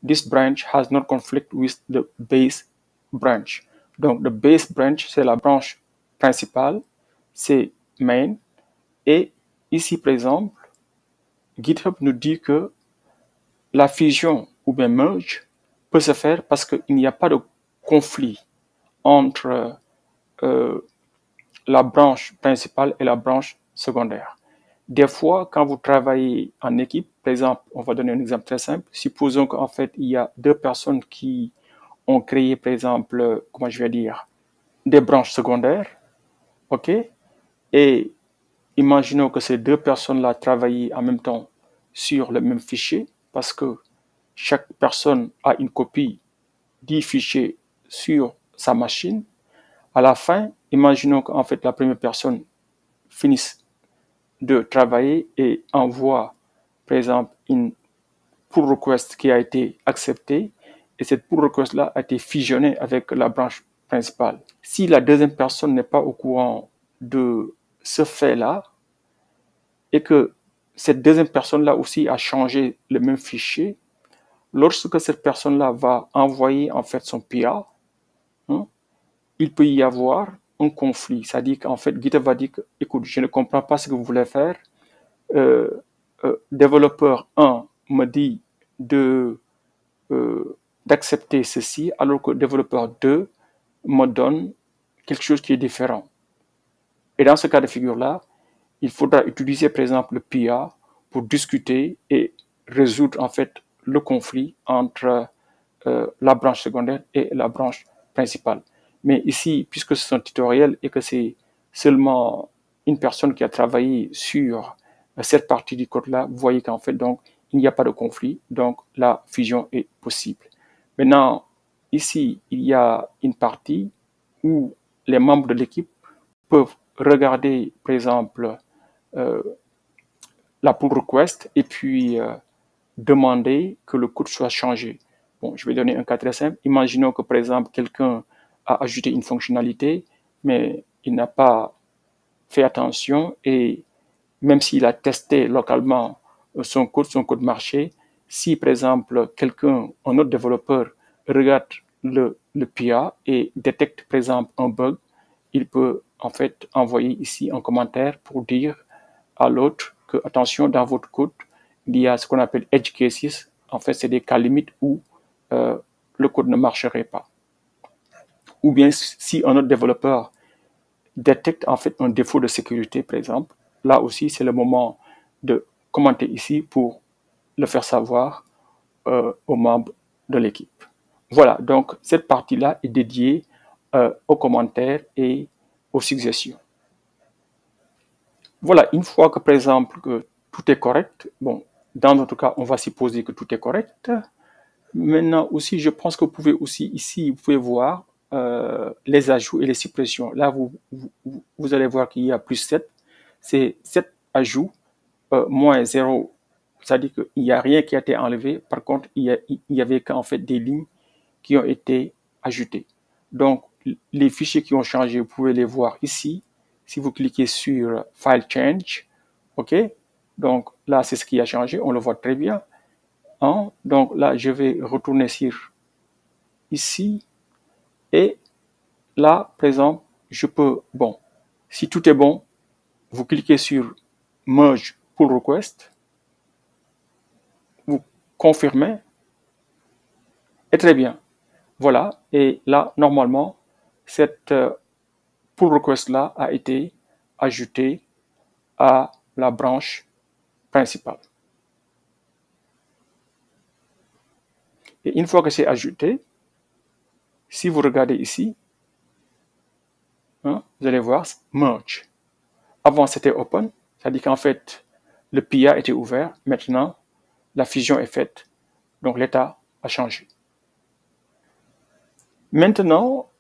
this branch has no conflict with the base branch. Donc, the base branch, c'est la branche principale, c'est main. Et ici, par exemple, GitHub nous dit que la fusion ou bien merge peut se faire parce qu'il n'y a pas de conflit entre la branche principale et la branche secondaire. Des fois, quand vous travaillez en équipe, par exemple, on va donner un exemple très simple. Supposons qu'en fait, il y a deux personnes qui ont créé, par exemple, comment je vais dire, des branches secondaires, OK? Et imaginons que ces deux personnes-là travaillent en même temps sur le même fichier, parce que chaque personne a une copie du fichier sur sa machine. À la fin, imaginons qu'en fait, la première personne finisse de travailler et envoie, par exemple, une pull request qui a été acceptée, et cette pull request-là a été fusionnée avec la branche principale. Si la deuxième personne n'est pas au courant de ce fait-là, et que cette deuxième personne-là aussi a changé le même fichier, lorsque cette personne-là va envoyer en fait son PR, il peut y avoir un conflit. C'est-à-dire qu'en fait, GitHub va dire que, écoute, je ne comprends pas ce que vous voulez faire. Développeur 1 me dit d'accepter ceci, alors que développeur 2 me donne quelque chose qui est différent. Et dans ce cas de figure-là, il faudra utiliser par exemple le PIA pour discuter et résoudre en fait le conflit entre la branche secondaire et la branche principale. Mais ici, puisque c'est un tutoriel et que c'est seulement une personne qui a travaillé sur cette partie du code-là, vous voyez qu'en fait, donc, il n'y a pas de conflit, donc la fusion est possible. Maintenant, ici, il y a une partie où les membres de l'équipe peuvent regarder, par exemple, la pull request et puis demander que le code soit changé. Bon, je vais donner un cas très simple. Imaginons que, par exemple, quelqu'un a ajouté une fonctionnalité, mais il n'a pas fait attention et même s'il a testé localement son code marchait. Si, par exemple, un autre développeur regarde le PIA et détecte, par exemple, un bug, il peut en fait envoyer ici un commentaire pour dire à l'autre que, attention, dans votre code, il y a ce qu'on appelle edge cases. En fait, c'est des cas limites où le code ne marcherait pas. Ou bien si un autre développeur détecte en fait un défaut de sécurité, par exemple, là aussi, c'est le moment de commenter ici pour le faire savoir aux membres de l'équipe. Voilà, donc cette partie-là est dédiée aux commentaires et aux suggestions. Voilà, une fois que, par exemple, que tout est correct, bon, dans notre cas, on va supposer que tout est correct. Maintenant aussi, je pense que vous pouvez aussi ici, vous pouvez voir les ajouts et les suppressions. Là, vous allez voir qu'il y a plus 7. C'est 7 ajouts, moins 0. C'est-à-dire qu'il n'y a rien qui a été enlevé. Par contre, il y avait qu'en fait des lignes qui ont été ajoutées. Donc, les fichiers qui ont changé, vous pouvez les voir ici. Si vous cliquez sur File Change, OK? Donc, là, c'est ce qui a changé. On le voit très bien. Hein? Donc, là, je vais retourner sur ici. Et là, par exemple, je peux, bon, si tout est bon, vous cliquez sur Merge Pull Request. Vous confirmez. Et très bien. Voilà. Et là, normalement, cette pull request là a été ajoutée à la branche principale. Et une fois que c'est ajouté, si vous regardez ici, hein, vous allez voir Merge. Avant, c'était Open, c'est-à-dire qu'en fait, le PIA était ouvert. Maintenant, la fusion est faite. Donc, l'état a changé. Maintenant,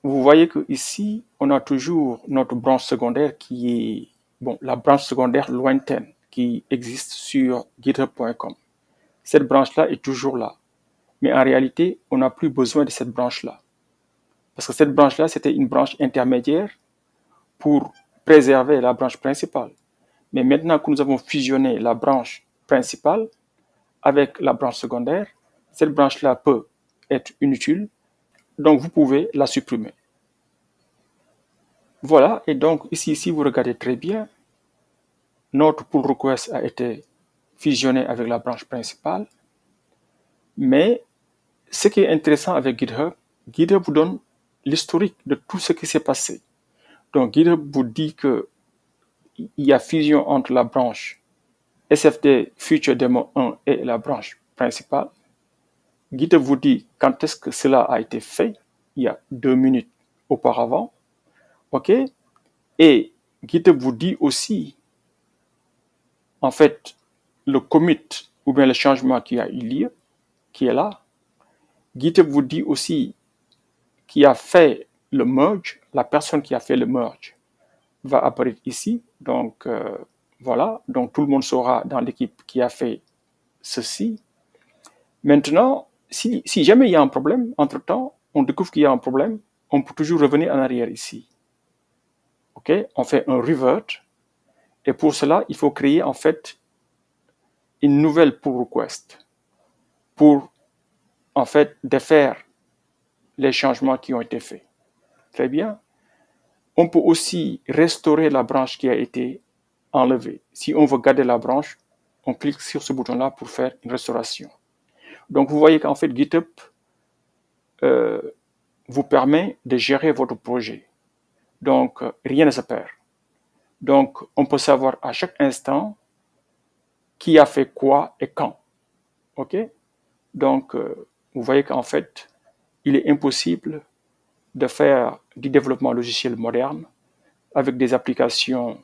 vous voyez que ici, on a toujours notre branche secondaire qui est, bon, la branche secondaire lointaine qui existe sur github.com. Cette branche-là est toujours là. Mais en réalité, on n'a plus besoin de cette branche-là. Parce que cette branche-là, c'était une branche intermédiaire pour préserver la branche principale. Mais maintenant que nous avons fusionné la branche principale avec la branche secondaire, cette branche-là peut être inutile. Donc, vous pouvez la supprimer. Voilà, et donc ici, si vous regardez très bien, notre pull request a été fusionné avec la branche principale. Mais ce qui est intéressant avec GitHub, GitHub vous donne l'historique de tout ce qui s'est passé. Donc GitHub vous dit que il y a fusion entre la branche SFD Future Demo 1 et la branche principale. GitHub vous dit quand est-ce que cela a été fait, il y a 2 minutes auparavant. OK? Et GitHub vous dit aussi, en fait, le commit ou bien le changement qui a eu lieu, qui est là. GitHub vous dit aussi qui a fait le merge, la personne qui a fait le merge va apparaître ici. Donc, voilà. Donc, tout le monde saura dans l'équipe qui a fait ceci. Maintenant, si jamais il y a un problème, entre-temps, on découvre qu'il y a un problème, on peut toujours revenir en arrière ici. OK? On fait un revert. Et pour cela, il faut créer en fait une nouvelle pull request pour en fait défaire les changements qui ont été faits. Très bien. On peut aussi restaurer la branche qui a été enlevée. Si on veut garder la branche, on clique sur ce bouton-là pour faire une restauration. Donc, vous voyez qu'en fait, GitHub vous permet de gérer votre projet. Donc, rien ne se perd. Donc, on peut savoir à chaque instant qui a fait quoi et quand. OK? Donc, vous voyez qu'en fait, il est impossible de faire du développement logiciel moderne avec des applications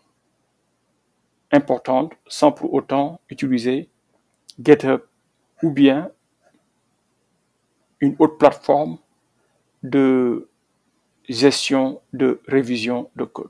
importantes sans pour autant utiliser GitHub ou bien une autre plateforme de gestion de révision de code.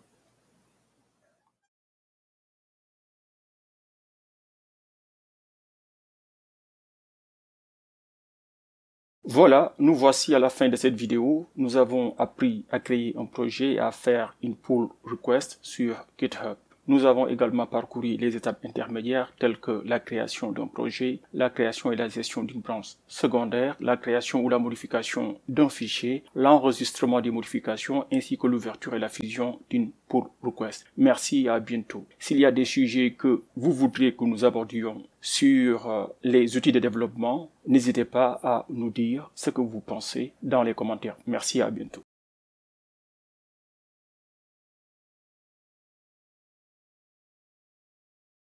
Voilà, nous voici à la fin de cette vidéo. Nous avons appris à créer un projet et à faire une pull request sur GitHub. Nous avons également parcouru les étapes intermédiaires telles que la création d'un projet, la création et la gestion d'une branche secondaire, la création ou la modification d'un fichier, l'enregistrement des modifications ainsi que l'ouverture et la fusion d'une pull request. Merci et à bientôt. S'il y a des sujets que vous voudriez que nous abordions sur les outils de développement, n'hésitez pas à nous dire ce que vous pensez dans les commentaires. Merci et à bientôt.